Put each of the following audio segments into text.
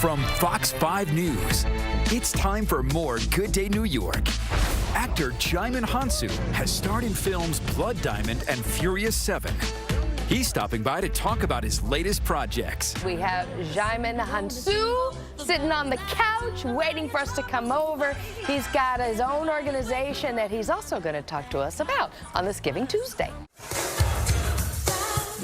From Fox 5 News, it's time for more Good Day New York. Actor Djimon Hounsou has starred in films Blood Diamond and Furious 7. He's stopping by to talk about his latest projects. We have Djimon Hounsou sitting on the couch waiting for us to come over. He's got his own organization that he's also going to talk to us about on this Giving Tuesday.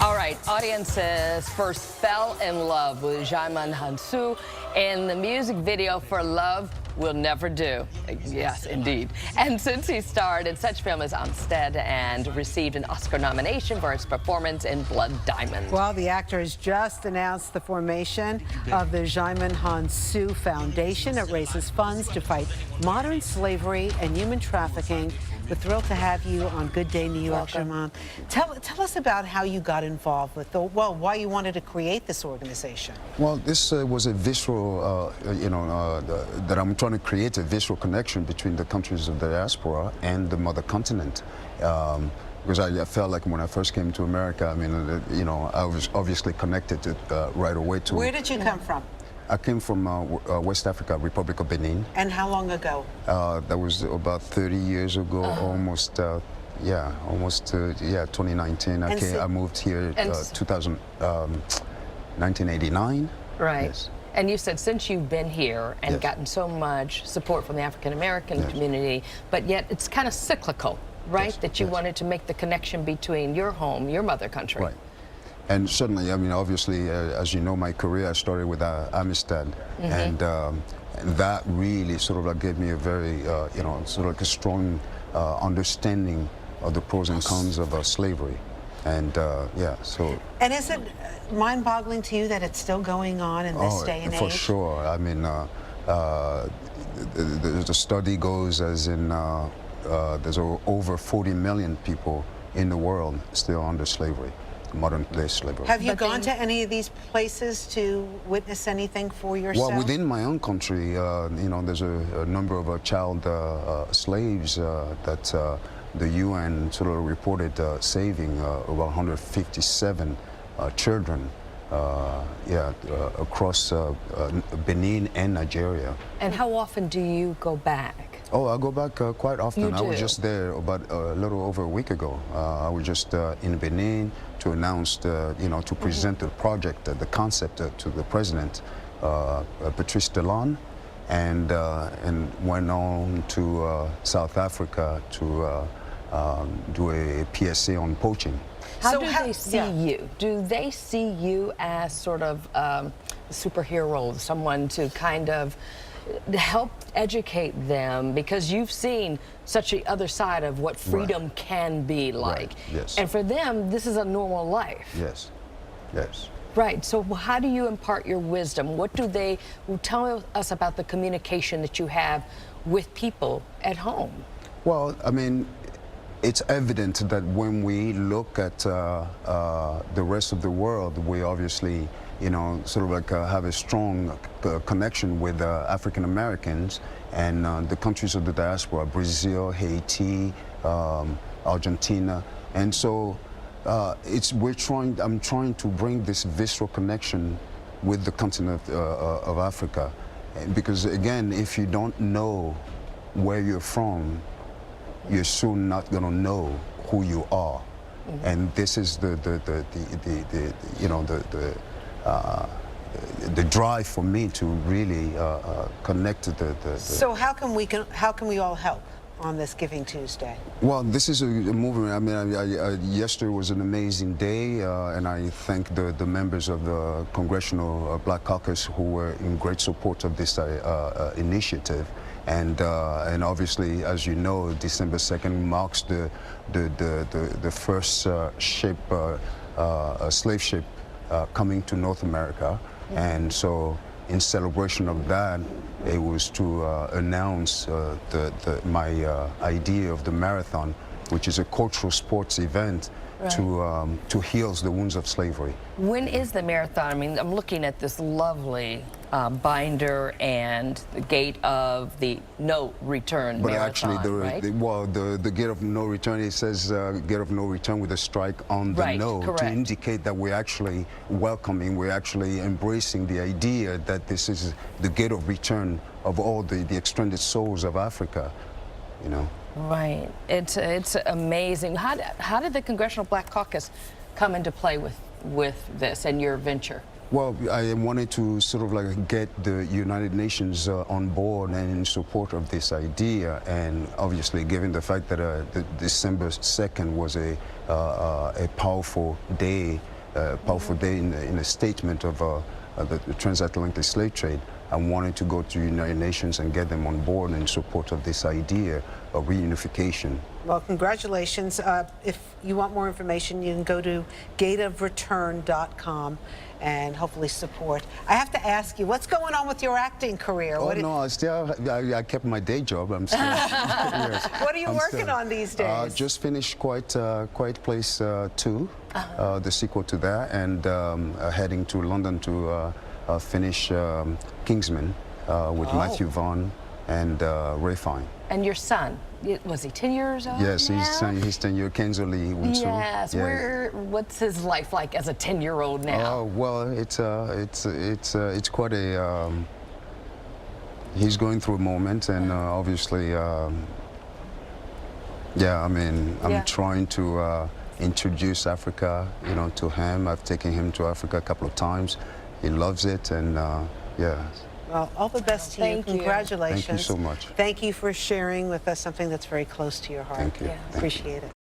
All right, audiences first fell in love with Djimon Hounsou in the music video for Love Will Never Do. Yes, indeed. And since he starred in such films as Amistad and received an Oscar nomination for his performance in Blood Diamond. Well, the actor has just announced the formation of the Djimon Hounsou Foundation. It raises funds to fight modern slavery and human trafficking. We're thrilled to have you on Good Day New York, Djimon. Tell us about how you got involved with why you wanted to create this organization. Well, this was a visceral, that I'm trying to create a visceral connection between the countries of the diaspora and the mother continent. Because I felt like when I first came to America, I mean, I was obviously connected to, right away to... Where did you come from? I came from West Africa, Republic of Benin. And how long ago? That was about 30 years ago, almost 2019. I moved here 1989. Right. Yes. And you said since you've been here and gotten so much support from the African-American community, but yet it's kind of cyclical, right? That you wanted to make the connection between your home, your mother country. Right. And certainly, I mean, obviously, as you know, my career, I started with Amistad, and that really sort of like gave me a very, sort of like a strong understanding of the pros and cons of slavery, and so. And is it mind-boggling to you that it's still going on in this day and age? For sure. I mean, the study goes as in there's over 40 million people in the world still under slavery. Modern-day slavery. Have you gone to any of these places to witness anything for yourself? Well, within my own country, there's a number of child slaves that the UN sort of reported saving about 157 children across Benin and Nigeria. And how often do you go back? Oh, I go back quite often. You do? I was just there about a little over a week ago. I was just in Benin to announce, to present the project, the concept to the president, Patrice Talon, and went on to South Africa to do a PSA on poaching. How do they see you? Do they see you as sort of a superhero, someone to kind of help educate them, because you've seen such the other side of what freedom can be like. Right. Yes. And for them, this is a normal life. Yes. Yes. Right. So how do you impart your wisdom? What do they tell us about the communication that you have with people at home? Well, I mean, it's evident that when we look at the rest of the world, we obviously sort of like have a strong connection with African Americans and the countries of the diaspora, Brazil, Haiti, Argentina, and so I'm trying to bring this visceral connection with the continent of Africa, because again, if you don't know where you're from, you're soon not going to know who you are, and this is the drive for me to really connect to the. So how can we all help on this Giving Tuesday? Well, this is a movement. I mean, yesterday was an amazing day, and I thank the members of the Congressional Black Caucus who were in great support of this initiative. And obviously, as you know, December 2nd marks the first slave ship coming to North America, and so in celebration of that, it was to announce my idea of the marathon, which is a cultural sports event to heal the wounds of slavery. When is the marathon? I mean, I'm looking at this lovely binder and the gate of the no return But marathon, actually, right? the gate of no return, it says gate of no return with a strike on the no, correct. to indicate that we're actually welcoming, we're actually embracing the idea that this is the gate of return of all the extended souls of Africa, you know. Right. It's amazing. How did the Congressional Black Caucus come into play with this and your venture? Well, I wanted to sort of like get the United Nations on board and in support of this idea, and obviously given the fact that the December 2nd was a powerful day, in a statement of the transatlantic slave trade, I wanted to go to the United Nations and get them on board in support of this idea of reunification. Well, congratulations. If you want more information, you can go to gateofreturn.com and hopefully support. I have to ask you, what's going on with your acting career? Oh, no, I kept my day job. I'm still, yes. What are you working on these days? Just finished Quiet Place 2, the sequel to that, and heading to London to finish Kingsman with Matthew Vaughn and Ray Fine. And your son, was he 10 years old? Yes, now? he's 10 years, Kenzo Lee Hounsou. Yes. Yeah. What's his life like as a 10-year-old now? Well, it's quite a. He's going through a moment, and obviously, yeah. I mean, I'm trying to introduce Africa, you know, to him. I've taken him to Africa a couple of times. He loves it, and yeah. Well, all the best to you. Thank you. Congratulations. Thank you so much. Thank you for sharing with us something that's very close to your heart. Thank you. Appreciate it.